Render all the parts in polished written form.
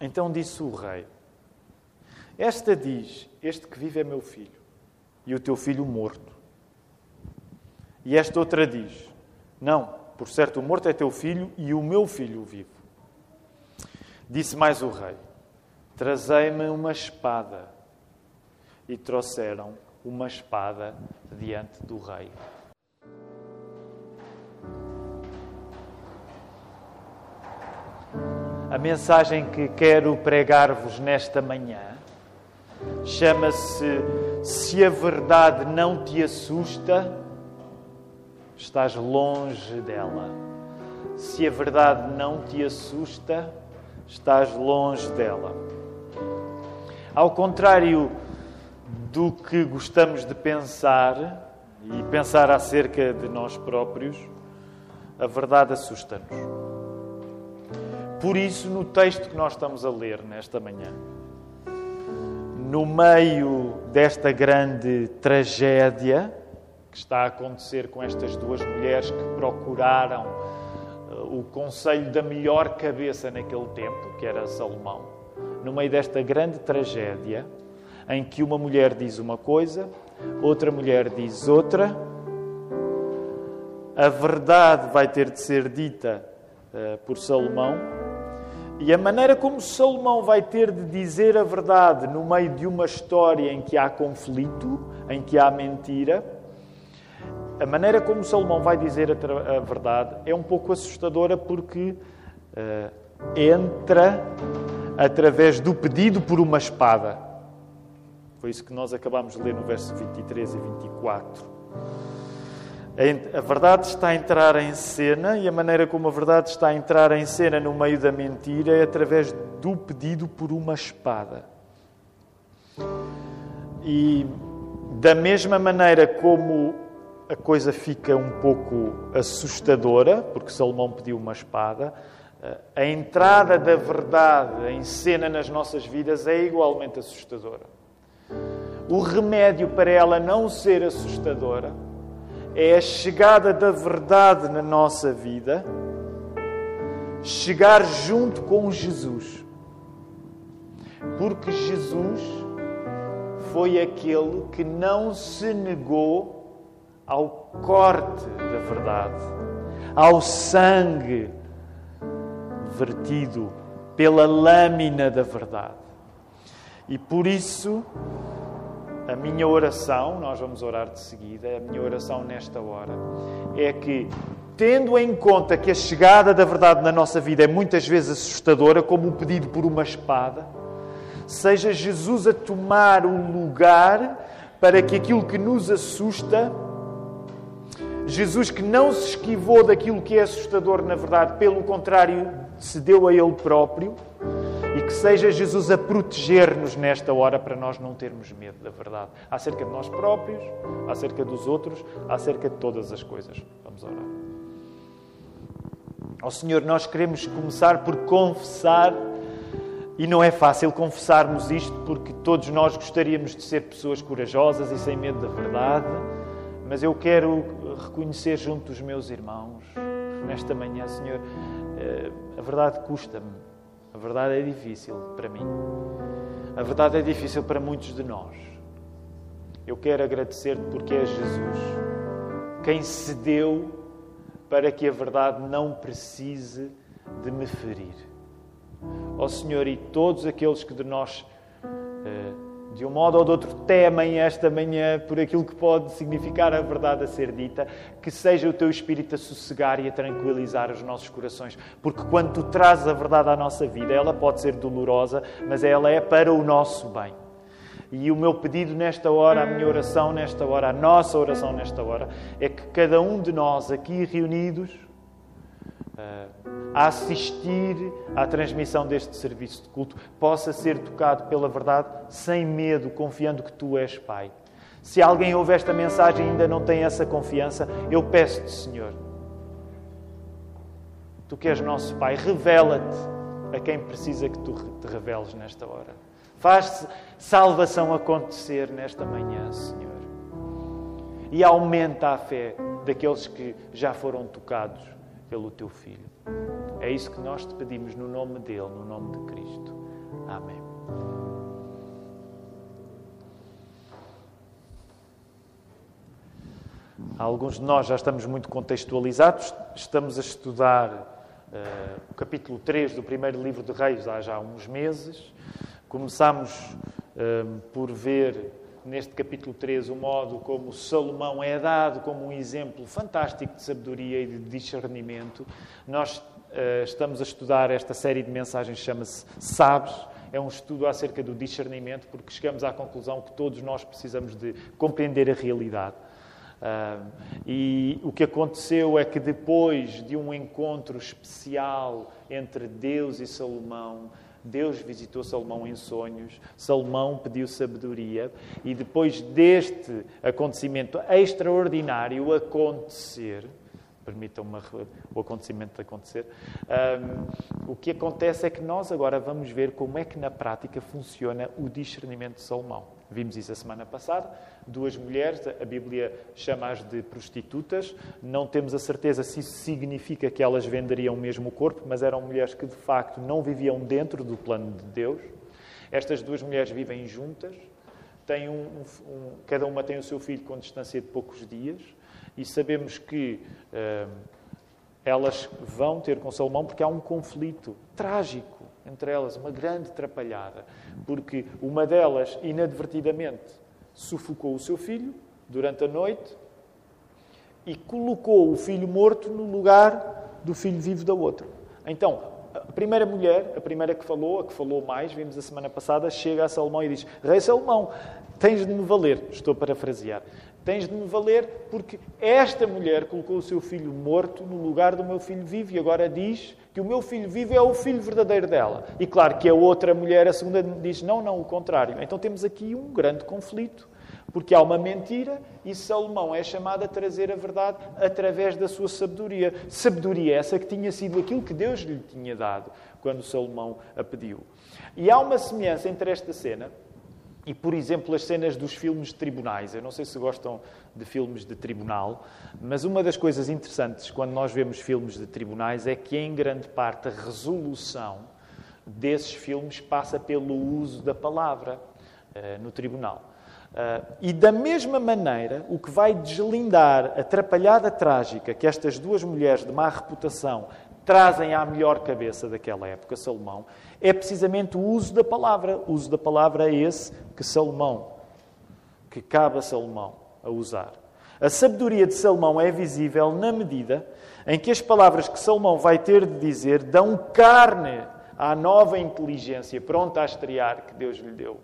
Então disse o rei: esta diz, este que vive é meu filho, e o teu filho morto. E esta outra diz: não, por certo o morto é teu filho e o meu filho vivo. Disse mais o rei: trazei-me uma espada. E trouxeram uma espada diante do rei. A mensagem que quero pregar-vos nesta manhã chama-se: se a verdade não te assusta, estás longe dela. Se a verdade não te assusta, estás longe dela. Ao contrário do que gostamos de pensar, e pensar acerca de nós próprios, a verdade assusta-nos. Por isso, no texto que nós estamos a ler nesta manhã, no meio desta grande tragédia que está a acontecer com estas duas mulheres que procuraram o conselho da melhor cabeça naquele tempo, que era Salomão, no meio desta grande tragédia, em que uma mulher diz uma coisa, outra mulher diz outra, a verdade vai ter de ser dita por Salomão, e a maneira como Salomão vai ter de dizer a verdade no meio de uma história em que há conflito, em que há mentira, a maneira como Salomão vai dizer a verdade é um pouco assustadora, porque entra através do pedido por uma espada. Foi isso que nós acabámos de ler no verso 23 e 24. A verdade está a entrar em cena, e a maneira como a verdade está a entrar em cena no meio da mentira é através do pedido por uma espada. E da mesma maneira como a coisa fica um pouco assustadora, porque Salomão pediu uma espada, a entrada da verdade em cena nas nossas vidas é igualmente assustadora. O remédio para ela não ser assustadora é a chegada da verdade na nossa vida, chegar junto com Jesus. Porque Jesus foi aquele que não se negou ao corte da verdade, ao sangue vertido pela lâmina da verdade. E por isso, a minha oração, nós vamos orar de seguida, a minha oração nesta hora é que, tendo em conta que a chegada da verdade na nossa vida é muitas vezes assustadora, como o pedido por uma espada, seja Jesus a tomar o lugar para que aquilo que nos assusta, Jesus que não se esquivou daquilo que é assustador na verdade, pelo contrário, se deu a Ele próprio, e que seja Jesus a proteger-nos nesta hora para nós não termos medo da verdade, acerca de nós próprios, acerca dos outros, acerca de todas as coisas. Vamos orar. Ó Senhor, nós queremos começar por confessar, e não é fácil confessarmos isto, porque todos nós gostaríamos de ser pessoas corajosas e sem medo da verdade, mas eu quero reconhecer junto dos meus irmãos, nesta manhã, Senhor, a verdade custa-me. A verdade é difícil para mim. A verdade é difícil para muitos de nós. Eu quero agradecer-te porque é Jesus quem cedeu para que a verdade não precise de me ferir. Ó Senhor, e todos aqueles que de nós, de um modo ou de outro, temem esta manhã por aquilo que pode significar a verdade a ser dita, que seja o Teu Espírito a sossegar e a tranquilizar os nossos corações. Porque quando Tu trazes a verdade à nossa vida, ela pode ser dolorosa, mas ela é para o nosso bem. E o meu pedido nesta hora, a minha oração nesta hora, a nossa oração nesta hora, é que cada um de nós aqui reunidos, a assistir à transmissão deste serviço de culto, possa ser tocado pela verdade sem medo, confiando que Tu és Pai. Se alguém ouve esta mensagem e ainda não tem essa confiança, eu peço-te, Senhor, Tu que és nosso Pai, revela-te a quem precisa que Tu te reveles nesta hora. Faz salvação acontecer nesta manhã, Senhor. E aumenta a fé daqueles que já foram tocados pelo Teu Filho. É isso que nós te pedimos no nome dEle, no nome de Cristo. Amém. Alguns de nós já estamos muito contextualizados. Estamos a estudar o capítulo 3 do primeiro livro de Reis há já uns meses. Começámos por ver neste capítulo 3 o modo como Salomão é dado como um exemplo fantástico de sabedoria e de discernimento. Nós estamos a estudar esta série de mensagens, chama-se Sabes. É um estudo acerca do discernimento, porque chegamos à conclusão que todos nós precisamos de compreender a realidade. E o que aconteceu é que depois de um encontro especial entre Deus e Salomão, Deus visitou Salomão em sonhos, Salomão pediu sabedoria e depois deste acontecimento extraordinário acontecer, permitam-me o acontecimento de acontecer, o que acontece é que nós agora vamos ver como é que na prática funciona o discernimento de Salomão. Vimos isso a semana passada, 2 mulheres, a Bíblia chama-as de prostitutas, não temos a certeza se isso significa que elas venderiam mesmo o corpo, mas eram mulheres que de facto não viviam dentro do plano de Deus. Estas 2 mulheres vivem juntas, têm cada uma tem o seu filho com distância de poucos dias, e sabemos que elas vão ter com Salomão porque há um conflito trágico entre elas, uma grande atrapalhada, porque uma delas, inadvertidamente, sufocou o seu filho durante a noite e colocou o filho morto no lugar do filho vivo da outra. Então, a primeira mulher, a primeira que falou, a que falou mais, vimos a semana passada, chega a Salomão e diz: Rei Salomão, tens de me valer, estou a parafrasear, tens de me valer porque esta mulher colocou o seu filho morto no lugar do meu filho vivo e agora diz que o meu filho vivo é o filho verdadeiro dela. E claro que a outra mulher, a segunda, diz não, o contrário. Então temos aqui um grande conflito, porque há uma mentira e Salomão é chamado a trazer a verdade através da sua sabedoria. Sabedoria essa que tinha sido aquilo que Deus lhe tinha dado quando Salomão a pediu. E há uma semelhança entre esta cena e, por exemplo, as cenas dos filmes de tribunais. Eu não sei se gostam de filmes de tribunal, mas uma das coisas interessantes quando nós vemos filmes de tribunais é que, em grande parte, a resolução desses filmes passa pelo uso da palavra no tribunal. E, da mesma maneira, o que vai deslindar a atrapalhada trágica que estas 2 mulheres de má reputação trazem à melhor cabeça daquela época, Salomão, é precisamente o uso da palavra. O uso da palavra é esse que cabe a Salomão a usar. A sabedoria de Salomão é visível na medida em que as palavras que Salomão vai ter de dizer dão carne à nova inteligência pronta a estrear que Deus lhe deu.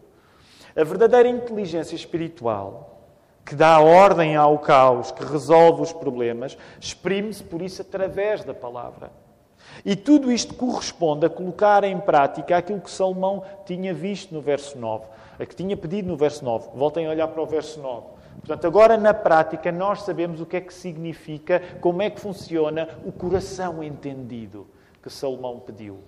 A verdadeira inteligência espiritual, que dá ordem ao caos, que resolve os problemas, exprime-se por isso através da palavra. E tudo isto corresponde a colocar em prática aquilo que Salomão tinha visto no verso 9, a que tinha pedido no verso 9. Voltem a olhar para o verso 9. Portanto, agora na prática nós sabemos o que é que significa, como é que funciona o coração entendido que Salomão pediu.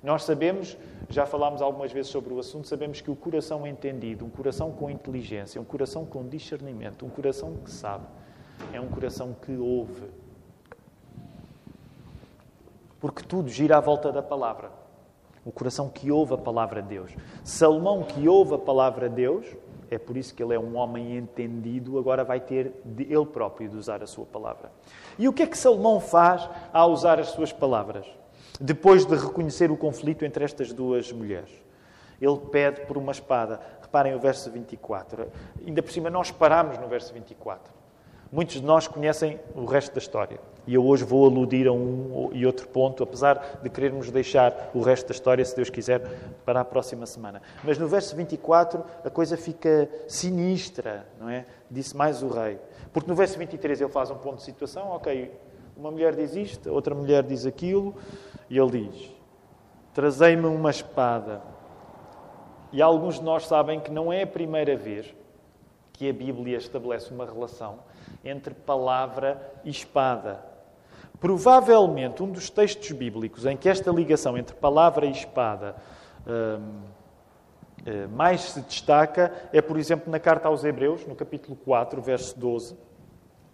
Nós sabemos, já falámos algumas vezes sobre o assunto, sabemos que o coração entendido, um coração com inteligência, um coração com discernimento, um coração que sabe, é um coração que ouve. Porque tudo gira à volta da palavra. O coração que ouve a palavra de Deus. Salomão, que ouve a palavra de Deus, é por isso que ele é um homem entendido, agora vai ter ele próprio de usar a sua palavra. E o que é que Salomão faz ao usar as suas palavras? Depois de reconhecer o conflito entre estas 2 mulheres. Ele pede por uma espada. Reparem o verso 24. Ainda por cima nós paramos no verso 24. Muitos de nós conhecem o resto da história. E eu hoje vou aludir a um e outro ponto, apesar de querermos deixar o resto da história, se Deus quiser, para a próxima semana. Mas no verso 24 a coisa fica sinistra, não é? Disse mais o rei. Porque no verso 23 ele faz um ponto de situação. Ok, uma mulher diz isto, outra mulher diz aquilo. E ele diz: trazei-me uma espada. E alguns de nós sabem que não é a primeira vez que a Bíblia estabelece uma relação entre palavra e espada. Provavelmente, um dos textos bíblicos em que esta ligação entre palavra e espada mais se destaca é, por exemplo, na carta aos Hebreus, no capítulo 4, verso 12,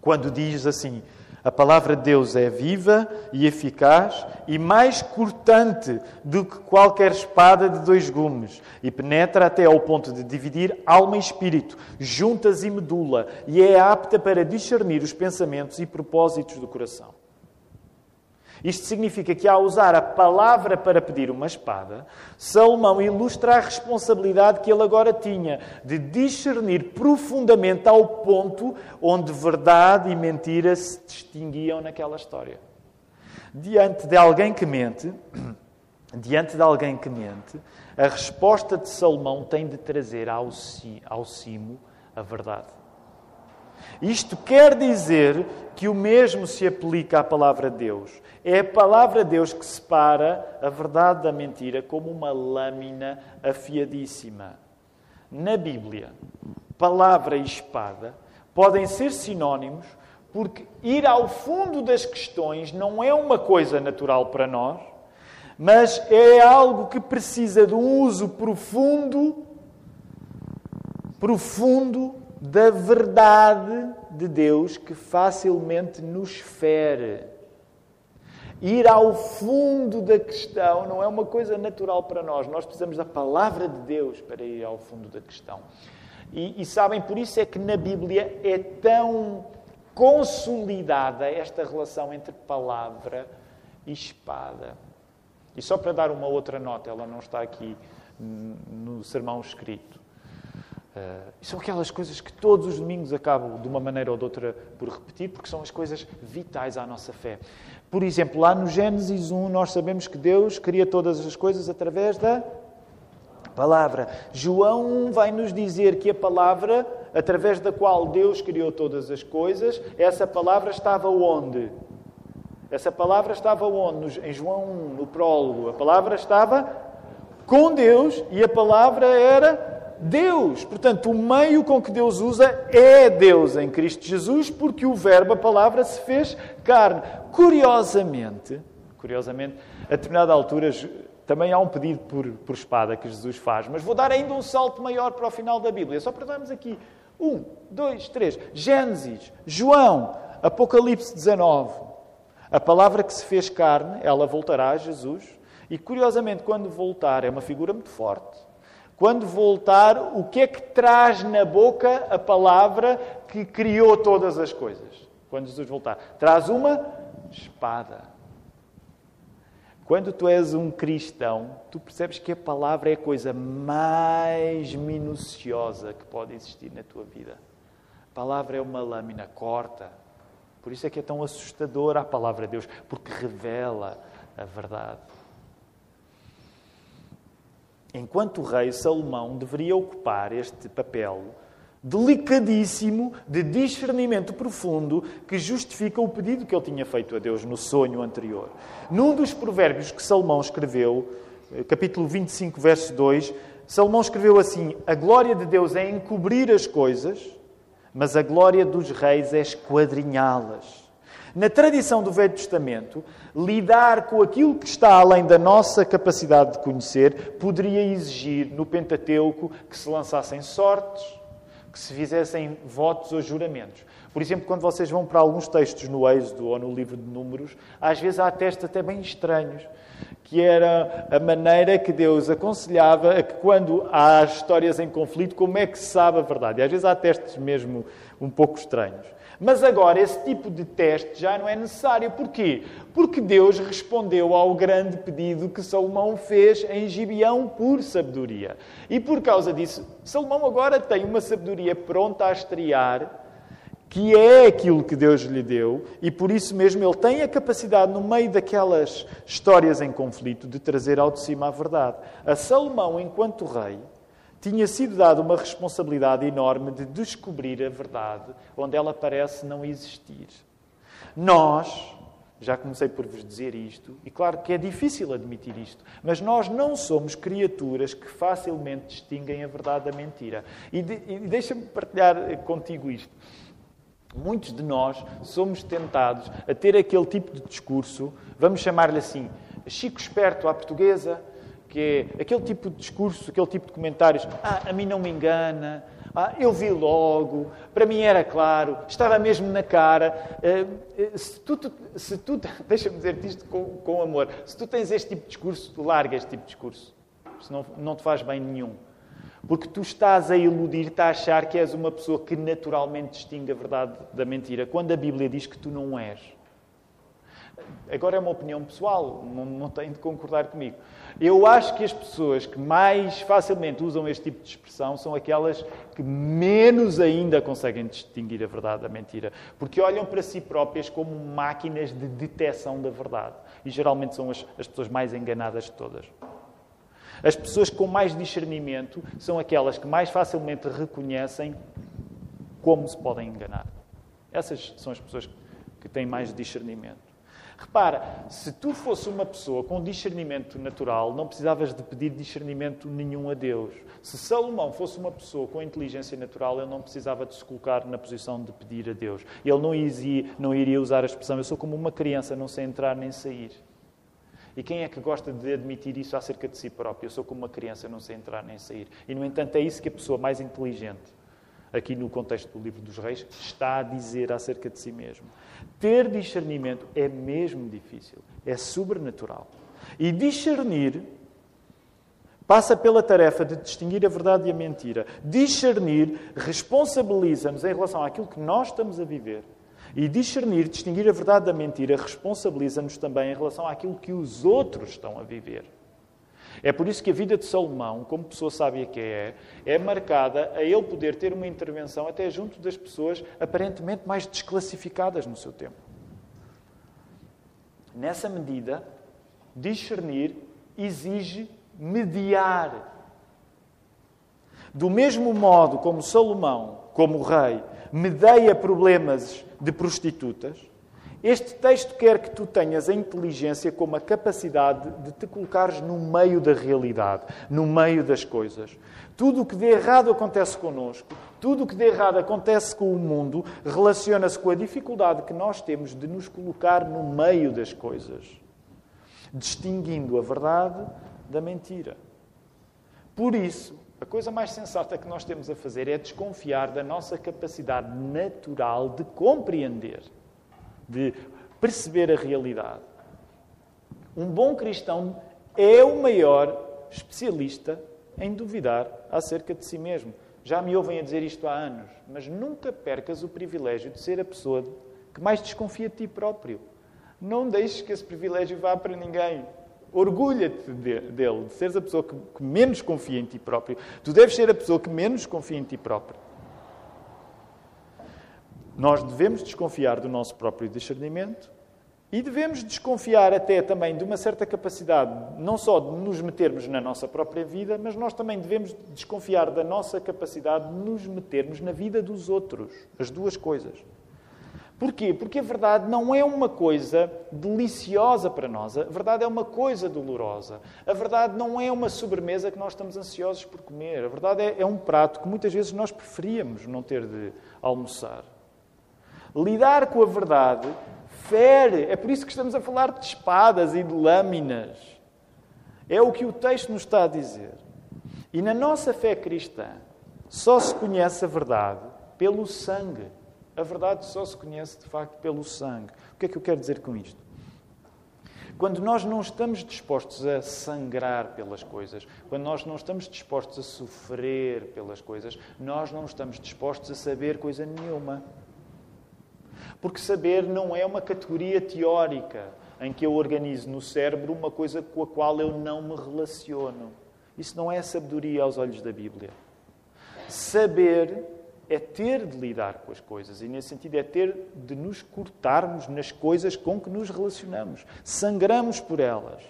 quando diz assim: A palavra de Deus é viva e eficaz e mais cortante do que qualquer espada de 2 gumes e penetra até ao ponto de dividir alma e espírito, juntas e medula, e é apta para discernir os pensamentos e propósitos do coração. Isto significa que, ao usar a palavra para pedir uma espada, Salomão ilustra a responsabilidade que ele agora tinha de discernir profundamente ao ponto onde verdade e mentira se distinguiam naquela história. Diante de alguém que mente, a resposta de Salomão tem de trazer ao cimo a verdade. Isto quer dizer que o mesmo se aplica à palavra de Deus. É a palavra de Deus que separa a verdade da mentira como uma lâmina afiadíssima. Na Bíblia, palavra e espada podem ser sinónimos porque ir ao fundo das questões não é uma coisa natural para nós, mas é algo que precisa de um uso profundo da verdade de Deus que facilmente nos fere. Ir ao fundo da questão não é uma coisa natural para nós. Nós precisamos da palavra de Deus para ir ao fundo da questão. E sabem, por isso é que na Bíblia é tão consolidada esta relação entre palavra e espada. E só para dar uma outra nota, ela não está aqui no sermão escrito. São aquelas coisas que todos os domingos acabo, de uma maneira ou de outra, por repetir, porque são as coisas vitais à nossa fé. Por exemplo, lá no Gênesis 1, nós sabemos que Deus cria todas as coisas através da palavra. João 1 vai nos dizer que a palavra, através da qual Deus criou todas as coisas, essa palavra estava onde? Essa palavra estava onde? Em João 1, no prólogo. A palavra estava com Deus e a palavra era Deus. Portanto, o meio com que Deus usa é Deus em Cristo Jesus, porque o verbo, a palavra, se fez carne. Curiosamente, a determinada altura, também há um pedido por espada que Jesus faz, mas vou dar ainda um salto maior para o final da Bíblia, só para darmos aqui 1, 2, 3, Gênesis, João, Apocalipse 19. A palavra que se fez carne, ela voltará a Jesus, e curiosamente, quando voltar, é uma figura muito forte. Quando voltar, o que é que traz na boca a palavra que criou todas as coisas? Quando Jesus voltar, traz uma espada. Quando tu és um cristão, tu percebes que a palavra é a coisa mais minuciosa que pode existir na tua vida. A palavra é uma lâmina, corta. Por isso é que é tão assustadora a palavra de Deus, porque revela a verdade. Enquanto o rei Salomão deveria ocupar este papel delicadíssimo de discernimento profundo que justifica o pedido que ele tinha feito a Deus no sonho anterior. Num dos provérbios que Salomão escreveu, capítulo 25, verso 2, Salomão escreveu assim: a glória de Deus é encobrir as coisas, mas a glória dos reis é esquadrinhá-las. Na tradição do Velho Testamento, lidar com aquilo que está além da nossa capacidade de conhecer poderia exigir, no Pentateuco, que se lançassem sortes, que se fizessem votos ou juramentos. Por exemplo, quando vocês vão para alguns textos no Êxodo ou no livro de Números, às vezes há textos até bem estranhos, que era a maneira que Deus aconselhava a que, quando há histórias em conflito, como é que se sabe a verdade. E às vezes há testes mesmo um pouco estranhos. Mas agora esse tipo de teste já não é necessário. Porquê? Porque Deus respondeu ao grande pedido que Salomão fez em Gibeão por sabedoria. E por causa disso, Salomão agora tem uma sabedoria pronta a estrear, que é aquilo que Deus lhe deu, e por isso mesmo ele tem a capacidade, no meio daquelas histórias em conflito, de trazer ao de cima a verdade. A Salomão, enquanto rei, tinha sido dada uma responsabilidade enorme de descobrir a verdade onde ela parece não existir. Nós, já comecei por vos dizer isto, e claro que é difícil admitir isto, mas nós não somos criaturas que facilmente distinguem a verdade da mentira. E deixa-me partilhar contigo isto. Muitos de nós somos tentados a ter aquele tipo de discurso, vamos chamar-lhe assim, Chico Esperto à portuguesa, que é aquele tipo de discurso, aquele tipo de comentários. A mim não me engana. Eu vi logo, para mim era claro, estava mesmo na cara. Se tu deixa-me dizer-te isto com amor, se tu tens este tipo de discurso, larga este tipo de discurso. Senão não te faz bem nenhum. Porque tu estás a iludir-te a achar que és uma pessoa que naturalmente distingue a verdade da mentira, quando a Bíblia diz que tu não és. Agora é uma opinião pessoal, não têm de concordar comigo. Eu acho que as pessoas que mais facilmente usam este tipo de expressão são aquelas que menos ainda conseguem distinguir a verdade da mentira, porque olham para si próprias como máquinas de detecção da verdade. E geralmente são as pessoas mais enganadas de todas. As pessoas com mais discernimento são aquelas que mais facilmente reconhecem como se podem enganar. Essas são as pessoas que têm mais discernimento. Repara, se tu fosse uma pessoa com discernimento natural, não precisavas de pedir discernimento nenhum a Deus. Se Salomão fosse uma pessoa com inteligência natural, ele não precisava de se colocar na posição de pedir a Deus. Ele não iria usar a expressão, eu sou como uma criança, não sei entrar nem sair. E quem é que gosta de admitir isso acerca de si próprio? Eu sou como uma criança, não sei entrar nem sair. E, no entanto, é isso que a pessoa mais inteligente, aqui no contexto do livro dos Reis, está a dizer acerca de si mesmo. Ter discernimento é mesmo difícil, é sobrenatural. E discernir passa pela tarefa de distinguir a verdade e a mentira. Discernir responsabiliza-nos em relação àquilo que nós estamos a viver. E discernir, distinguir a verdade da mentira, responsabiliza-nos também em relação àquilo que os outros estão a viver. É por isso que a vida de Salomão, como pessoa sábia que é marcada a ele poder ter uma intervenção até junto das pessoas aparentemente mais desclassificadas no seu tempo. Nessa medida, discernir exige mediar. Do mesmo modo como Salomão, como rei, medeia problemas de prostitutas, este texto quer que tu tenhas a inteligência como a capacidade de te colocares no meio da realidade, no meio das coisas. Tudo o que de errado acontece connosco, tudo o que de errado acontece com o mundo, relaciona-se com a dificuldade que nós temos de nos colocar no meio das coisas, distinguindo a verdade da mentira. Por isso, a coisa mais sensata que nós temos a fazer é desconfiar da nossa capacidade natural de compreender, de perceber a realidade. Um bom cristão é o maior especialista em duvidar acerca de si mesmo. Já me ouvem a dizer isto há anos, mas nunca percas o privilégio de ser a pessoa que mais desconfia de ti próprio. Não deixes que esse privilégio vá para ninguém. Orgulha-te dele, de seres a pessoa que menos confia em ti próprio. Tu deves ser a pessoa que menos confia em ti próprio. Nós devemos desconfiar do nosso próprio discernimento e devemos desconfiar até também de uma certa capacidade, não só de nos metermos na nossa própria vida, mas nós também devemos desconfiar da nossa capacidade de nos metermos na vida dos outros. As duas coisas. Porquê? Porque a verdade não é uma coisa deliciosa para nós. A verdade é uma coisa dolorosa. A verdade não é uma sobremesa que nós estamos ansiosos por comer. A verdade é um prato que muitas vezes nós preferíamos não ter de almoçar. Lidar com a verdade fere. É por isso que estamos a falar de espadas e de lâminas. É o que o texto nos está a dizer. E na nossa fé cristã, só se conhece a verdade pelo sangue. A verdade só se conhece, de facto, pelo sangue. O que é que eu quero dizer com isto? Quando nós não estamos dispostos a sangrar pelas coisas, quando nós não estamos dispostos a sofrer pelas coisas, nós não estamos dispostos a saber coisa nenhuma. Porque saber não é uma categoria teórica em que eu organizo no cérebro uma coisa com a qual eu não me relaciono. Isso não é sabedoria aos olhos da Bíblia. Saber é ter de lidar com as coisas e, nesse sentido, é ter de nos cortarmos nas coisas com que nos relacionamos. Sangramos por elas.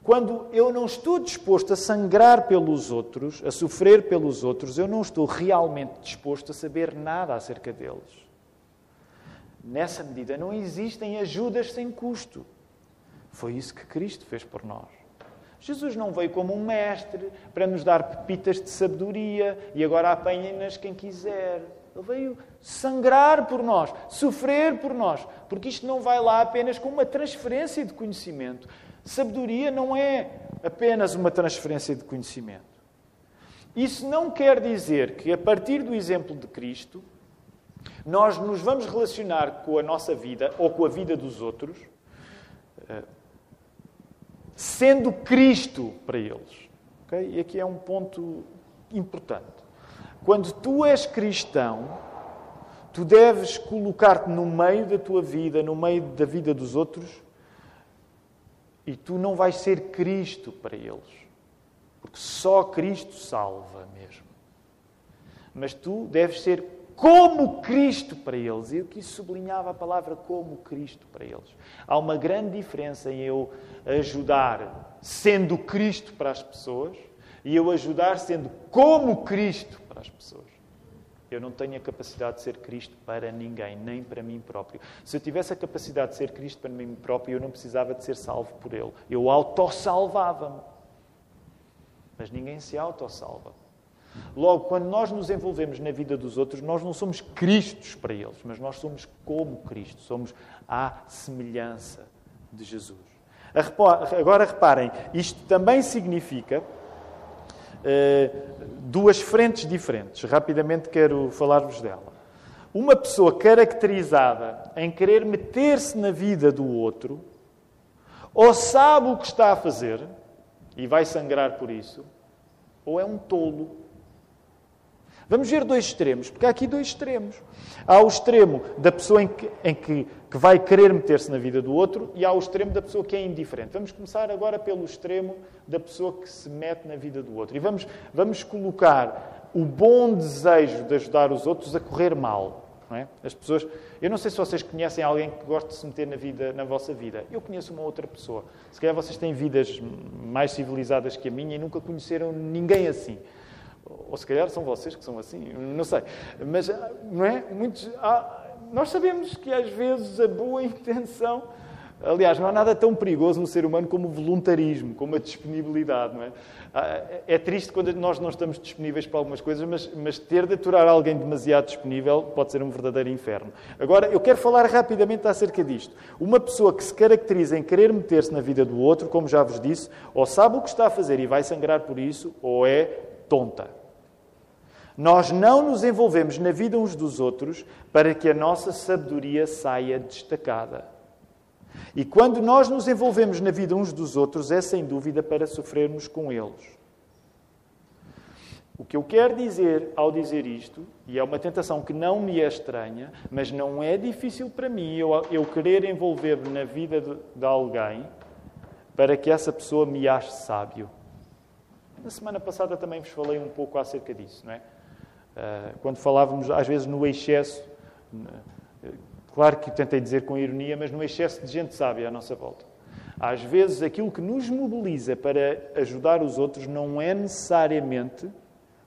Quando eu não estou disposto a sangrar pelos outros, a sofrer pelos outros, eu não estou realmente disposto a saber nada acerca deles. Nessa medida, não existem ajudas sem custo. Foi isso que Cristo fez por nós. Jesus não veio como um mestre para nos dar pepitas de sabedoria e agora apanhem-nas quem quiser. Ele veio sangrar por nós, sofrer por nós, porque isto não vai lá apenas com uma transferência de conhecimento. Sabedoria não é apenas uma transferência de conhecimento. Isso não quer dizer que, a partir do exemplo de Cristo, nós nos vamos relacionar com a nossa vida ou com a vida dos outros sendo Cristo para eles. Okay? E aqui é um ponto importante. Quando tu és cristão, tu deves colocar-te no meio da tua vida, no meio da vida dos outros, e tu não vais ser Cristo para eles. Porque só Cristo salva mesmo. Mas tu deves ser como Cristo para eles. E eu aqui sublinhava a palavra como Cristo para eles. Há uma grande diferença em eu ajudar sendo Cristo para as pessoas e eu ajudar sendo como Cristo para as pessoas. Eu não tenho a capacidade de ser Cristo para ninguém, nem para mim próprio. Se eu tivesse a capacidade de ser Cristo para mim próprio, eu não precisava de ser salvo por Ele. Eu autossalvava-me. Mas ninguém se autossalva. Logo, quando nós nos envolvemos na vida dos outros, nós não somos Cristos para eles, mas nós somos como Cristo. Somos à semelhança de Jesus. Agora reparem, isto também significa duas frentes diferentes. Rapidamente quero falar-vos dela. Uma pessoa caracterizada em querer meter-se na vida do outro, ou sabe o que está a fazer e vai sangrar por isso, ou é um tolo. Vamos ver dois extremos, porque há aqui dois extremos. Há o extremo da pessoa que vai querer meter-se na vida do outro e há o extremo da pessoa que é indiferente. Vamos começar agora pelo extremo da pessoa que se mete na vida do outro. E vamos colocar o bom desejo de ajudar os outros a correr mal. Não é? As pessoas... Eu não sei se vocês conhecem alguém que gosta de se meter na vossa vida. Eu conheço uma outra pessoa. Se calhar vocês têm vidas mais civilizadas que a minha e nunca conheceram ninguém assim. Ou se calhar são vocês que são assim, não sei. Mas, não é? Nós sabemos que às vezes a boa intenção... Aliás, não há nada tão perigoso no ser humano como o voluntarismo, como a disponibilidade, não é? É triste quando nós não estamos disponíveis para algumas coisas, mas ter de aturar alguém demasiado disponível pode ser um verdadeiro inferno. Agora, eu quero falar rapidamente acerca disto. Uma pessoa que se caracteriza em querer meter-se na vida do outro, como já vos disse, ou sabe o que está a fazer e vai sangrar por isso, ou é tonta. Nós não nos envolvemos na vida uns dos outros para que a nossa sabedoria saia destacada. E quando nós nos envolvemos na vida uns dos outros, é sem dúvida para sofrermos com eles. O que eu quero dizer ao dizer isto, e é uma tentação que não me é estranha, mas não é difícil para mim eu querer envolver-me na vida de alguém para que essa pessoa me ache sábio. Na semana passada também vos falei um pouco acerca disso, não é? Quando falávamos, às vezes, no excesso, claro que tentei dizer com ironia, mas no excesso de gente sábia à nossa volta. Às vezes, aquilo que nos mobiliza para ajudar os outros não é necessariamente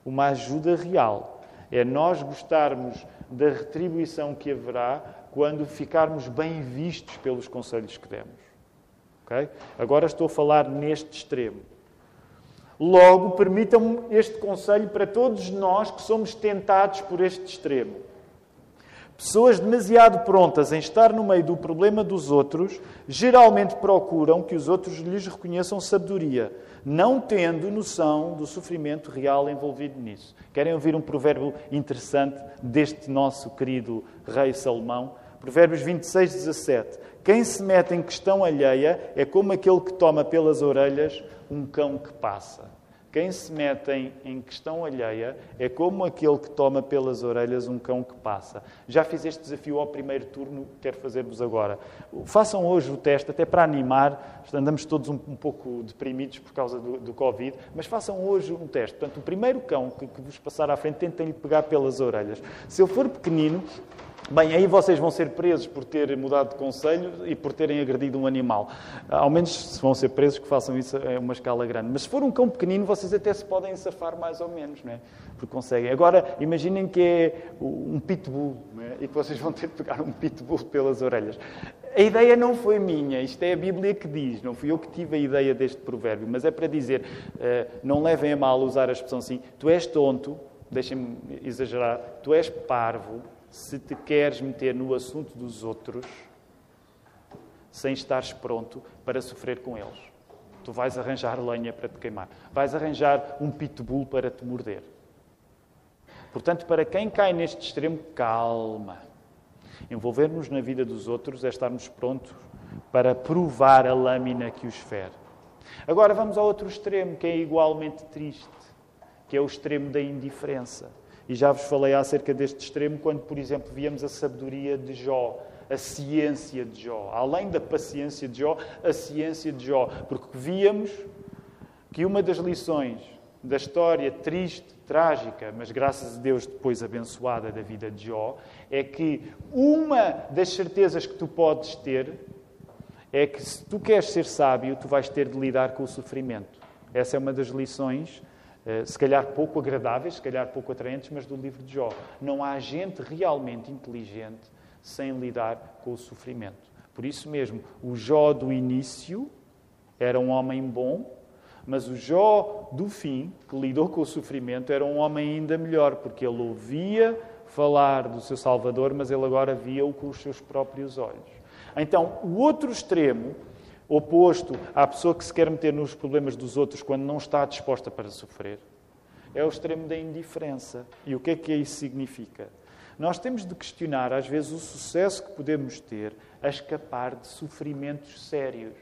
uma ajuda real. É nós gostarmos da retribuição que haverá quando ficarmos bem vistos pelos conselhos que demos. Okay? Agora estou a falar neste extremo. Logo, permitam-me este conselho para todos nós que somos tentados por este extremo. Pessoas demasiado prontas em estar no meio do problema dos outros geralmente procuram que os outros lhes reconheçam sabedoria, não tendo noção do sofrimento real envolvido nisso. Querem ouvir um provérbio interessante deste nosso querido rei Salomão? Provérbios 26, 17. Quem se mete em questão alheia é como aquele que toma pelas orelhas um cão que passa. Quem se mete em questão alheia é como aquele que toma pelas orelhas um cão que passa. Já fiz este desafio ao primeiro turno, quero fazer-vos agora. Façam hoje o teste, até para animar. Andamos todos um pouco deprimidos por causa do Covid, mas façam hoje um teste. Portanto, o primeiro cão que vos passar à frente, tentem-lhe pegar pelas orelhas. Se ele for pequenino, bem, aí vocês vão ser presos por ter mudado de conselho e por terem agredido um animal. Ao menos, se vão ser presos, que façam isso a uma escala grande. Mas se for um cão pequenino, vocês até se podem safar mais ou menos, não é? Porque conseguem. Agora, imaginem que é um pitbull, não é? E que vocês vão ter de pegar um pitbull pelas orelhas. A ideia não foi minha, isto é a Bíblia que diz, não fui eu que tive a ideia deste provérbio, mas é para dizer, não levem a mal usar a expressão assim, tu és tonto, deixem-me exagerar, tu és parvo, se te queres meter no assunto dos outros sem estares pronto para sofrer com eles. Tu vais arranjar lenha para te queimar. Vais arranjar um pitbull para te morder. Portanto, para quem cai neste extremo, calma. Envolver-nos na vida dos outros é estarmos prontos para provar a lâmina que os fere. Agora vamos ao outro extremo, que é igualmente triste, que é o extremo da indiferença. E já vos falei acerca deste extremo quando, por exemplo, víamos a sabedoria de Jó, a ciência de Jó. Além da paciência de Jó, a ciência de Jó. Porque víamos que uma das lições da história triste, trágica, mas graças a Deus depois abençoada da vida de Jó, é que uma das certezas que tu podes ter é que se tu queres ser sábio, tu vais ter de lidar com o sofrimento. Essa é uma das lições, se calhar pouco agradáveis, se calhar pouco atraentes, mas do livro de Jó. Não há gente realmente inteligente sem lidar com o sofrimento. Por isso mesmo, o Jó do início era um homem bom, mas o Jó do fim, que lidou com o sofrimento, era um homem ainda melhor, porque ele ouvia falar do seu Salvador, mas ele agora via-o com os seus próprios olhos. Então, o outro extremo, oposto à pessoa que se quer meter nos problemas dos outros quando não está disposta para sofrer, é o extremo da indiferença. E o que é isso significa? Nós temos de questionar, às vezes, o sucesso que podemos ter a escapar de sofrimentos sérios.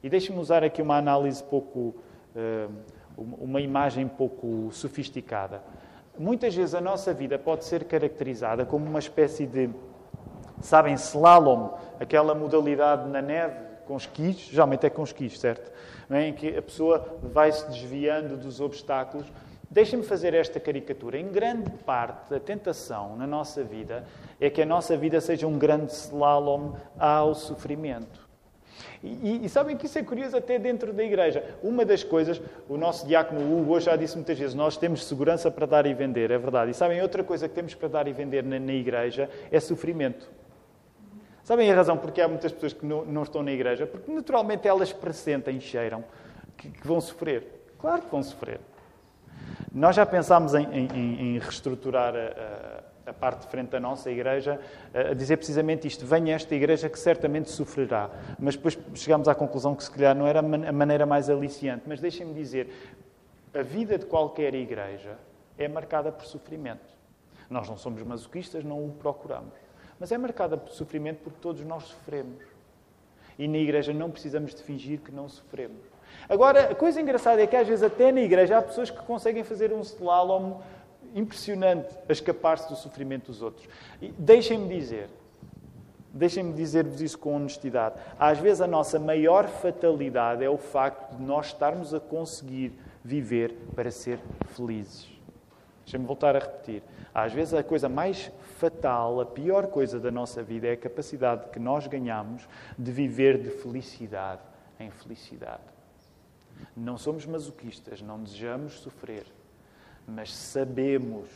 E deixe-me usar aqui uma análise uma imagem pouco sofisticada. Muitas vezes a nossa vida pode ser caracterizada como uma espécie de, sabem, slalom, aquela modalidade na neve com esquis, geralmente é com esquis, certo? Em que a pessoa vai se desviando dos obstáculos. Deixem-me fazer esta caricatura. Em grande parte, a tentação na nossa vida é que a nossa vida seja um grande slalom ao sofrimento. E sabem que isso é curioso até dentro da igreja. Uma das coisas, o nosso diácono Hugo hoje já disse muitas vezes, nós temos segurança para dar e vender, é verdade. E sabem, outra coisa que temos para dar e vender na igreja é sofrimento. Sabem a razão porque há muitas pessoas que não estão na igreja? Porque naturalmente elas pressentem, cheiram que vão sofrer. Claro que vão sofrer. Nós já pensámos em reestruturar a parte de frente da nossa igreja, a dizer precisamente isto: venha esta igreja que certamente sofrerá. Mas depois chegámos à conclusão que se calhar não era a maneira mais aliciante. Mas deixem-me dizer, a vida de qualquer igreja é marcada por sofrimento. Nós não somos masoquistas, não o procuramos. Mas é marcada por sofrimento porque todos nós sofremos. E na igreja não precisamos de fingir que não sofremos. Agora, a coisa engraçada é que às vezes até na igreja há pessoas que conseguem fazer um slalom impressionante a escapar-se do sofrimento dos outros. E deixem-me dizer-vos isso com honestidade. Às vezes a nossa maior fatalidade é o facto de nós estarmos a conseguir viver para ser felizes. Deixem-me voltar a repetir. Às vezes a coisa mais fatal, a pior coisa da nossa vida é a capacidade que nós ganhamos de viver de felicidade em felicidade. Não somos masoquistas, não desejamos sofrer, mas sabemos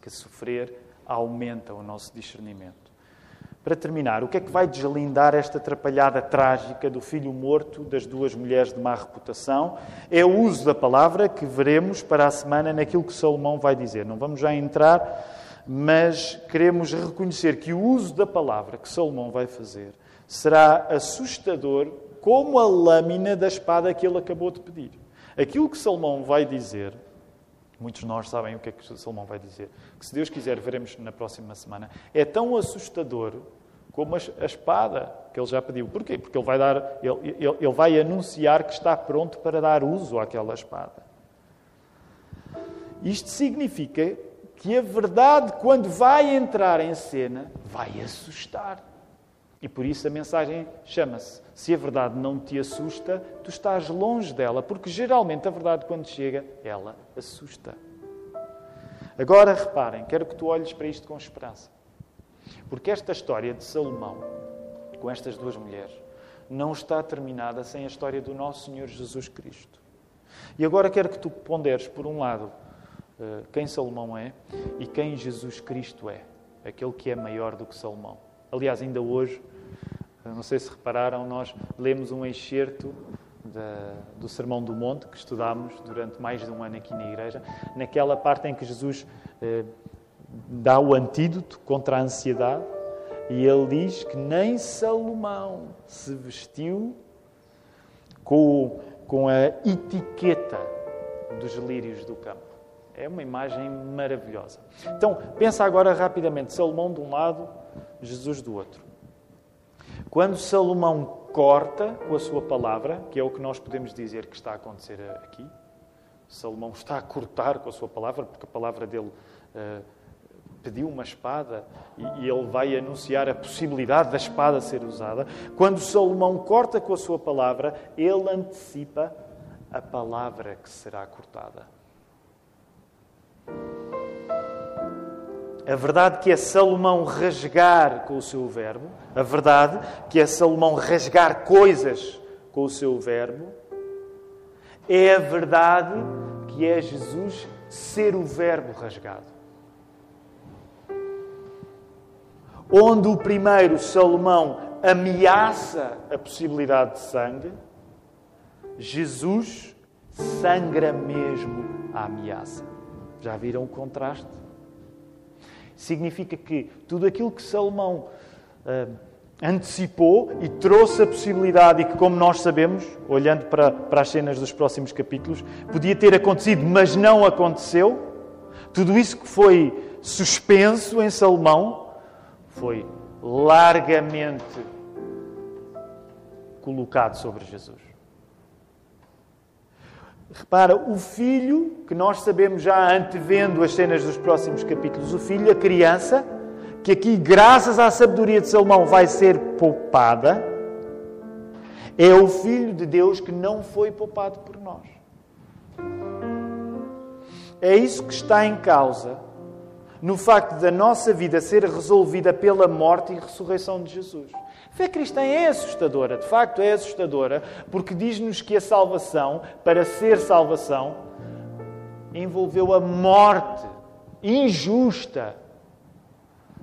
que sofrer aumenta o nosso discernimento. Para terminar, o que é que vai deslindar esta atrapalhada trágica do filho morto das duas mulheres de má reputação? É o uso da palavra que veremos para a semana naquilo que Salomão vai dizer. Não vamos já entrar, mas queremos reconhecer que o uso da palavra que Salomão vai fazer será assustador como a lâmina da espada que ele acabou de pedir. Aquilo que Salomão vai dizer, muitos de nós sabem o que é que Salomão vai dizer, que se Deus quiser veremos na próxima semana, é tão assustador como a espada que ele já pediu. Porquê? Porque ele vai anunciar que está pronto para dar uso àquela espada. Isto significa que a verdade, quando vai entrar em cena, vai assustar. E por isso a mensagem chama-se: se a verdade não te assusta, tu estás longe dela, porque geralmente a verdade, quando chega, ela assusta. Agora reparem, quero que tu olhes para isto com esperança. Porque esta história de Salomão, com estas duas mulheres, não está terminada sem a história do nosso Senhor Jesus Cristo. E agora quero que tu ponderes, por um lado, quem Salomão é e quem Jesus Cristo é, aquele que é maior do que Salomão. Aliás, ainda hoje, não sei se repararam, nós lemos um excerto do Sermão do Monte, que estudámos durante mais de um ano aqui na igreja, naquela parte em que Jesus dá o antídoto contra a ansiedade. E ele diz que nem Salomão se vestiu com a etiqueta dos lírios do campo. É uma imagem maravilhosa. Então, pensa agora rapidamente. Salomão de um lado, Jesus do outro. Quando Salomão corta com a sua palavra, que é o que nós podemos dizer que está a acontecer aqui, Salomão está a cortar com a sua palavra, porque a palavra dele pediu uma espada e ele vai anunciar a possibilidade da espada ser usada. Quando Salomão corta com a sua palavra, ele antecipa a palavra que será cortada. A verdade que é Salomão rasgar com o seu verbo, a verdade que é Salomão rasgar coisas com o seu verbo, é a verdade que é Jesus ser o verbo rasgado. Onde o primeiro, Salomão, ameaça a possibilidade de sangue, Jesus sangra mesmo a ameaça. Já viram o contraste? Significa que tudo aquilo que Salomão antecipou e trouxe a possibilidade, e que, como nós sabemos, olhando para as cenas dos próximos capítulos, podia ter acontecido, mas não aconteceu. Tudo isso que foi suspenso em Salomão foi largamente colocado sobre Jesus. Repara, o filho, que nós sabemos já antevendo as cenas dos próximos capítulos, o filho, a criança, que aqui, graças à sabedoria de Salomão, vai ser poupada, é o Filho de Deus que não foi poupado por nós. É isso que está em causa no facto da nossa vida ser resolvida pela morte e ressurreição de Jesus. A fé cristã é assustadora, de facto é assustadora, porque diz-nos que a salvação, para ser salvação, envolveu a morte injusta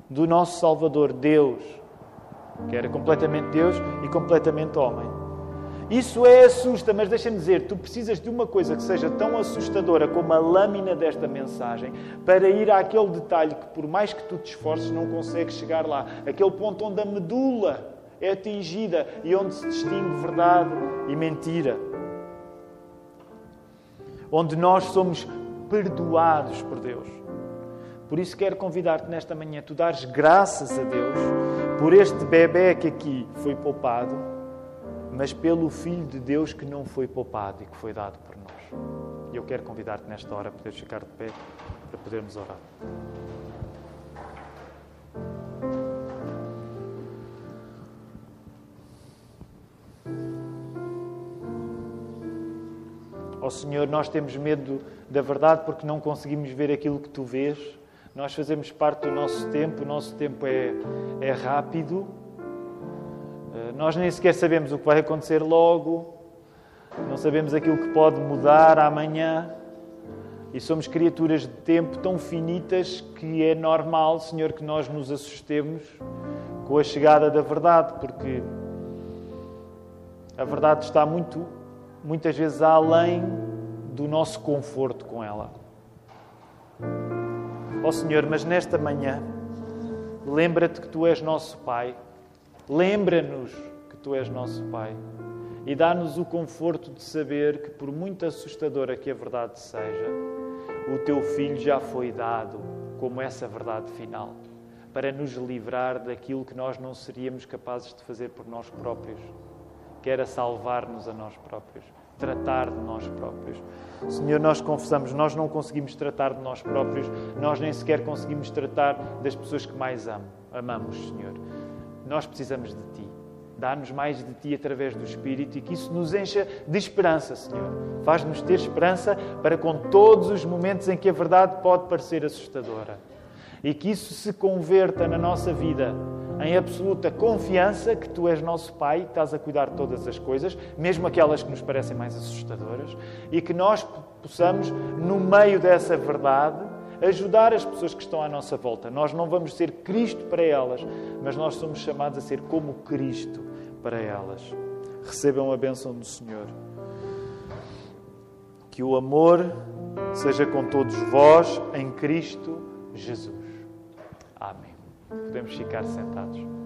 do nosso Salvador, Deus, que era completamente Deus e completamente homem. Isso assusta, mas deixa-me dizer, tu precisas de uma coisa que seja tão assustadora como a lâmina desta mensagem para ir àquele detalhe que, por mais que tu te esforces, não consegues chegar lá. Aquele ponto onde a medula é atingida e onde se distingue verdade e mentira. Onde nós somos perdoados por Deus. Por isso quero convidar-te nesta manhã, tu dares graças a Deus por este bebé que aqui foi poupado, mas pelo Filho de Deus que não foi poupado e que foi dado por nós. E eu quero convidar-te nesta hora a poderes ficar de pé para podermos orar. Ó Senhor, nós temos medo da verdade porque não conseguimos ver aquilo que Tu vês. Nós fazemos parte do nosso tempo, o nosso tempo é rápido. Nós nem sequer sabemos o que vai acontecer logo. Não sabemos aquilo que pode mudar amanhã. E somos criaturas de tempo tão finitas que é normal, Senhor, que nós nos assustemos com a chegada da verdade, porque a verdade está muitas vezes além do nosso conforto com ela. Ó Senhor, mas nesta manhã, lembra-te que Tu és nosso Pai. Lembra-nos que Tu és nosso Pai. E dá-nos o conforto de saber que, por muito assustadora que a verdade seja, o Teu Filho já foi dado como essa verdade final, para nos livrar daquilo que nós não seríamos capazes de fazer por nós próprios, que era salvar-nos a nós próprios, tratar de nós próprios. Senhor, nós confessamos, nós não conseguimos tratar de nós próprios, nós nem sequer conseguimos tratar das pessoas que mais amamos, Senhor. Nós precisamos de Ti. Dá-nos mais de Ti através do Espírito e que isso nos encha de esperança, Senhor. Faz-nos ter esperança para com todos os momentos em que a verdade pode parecer assustadora. E que isso se converta na nossa vida em absoluta confiança que Tu és nosso Pai, que estás a cuidar de todas as coisas, mesmo aquelas que nos parecem mais assustadoras, e que nós possamos, no meio dessa verdade, ajudar as pessoas que estão à nossa volta. Nós não vamos ser Cristo para elas, mas nós somos chamados a ser como Cristo para elas. Recebam a bênção do Senhor. Que o amor seja com todos vós em Cristo Jesus. Amém. Podemos ficar sentados.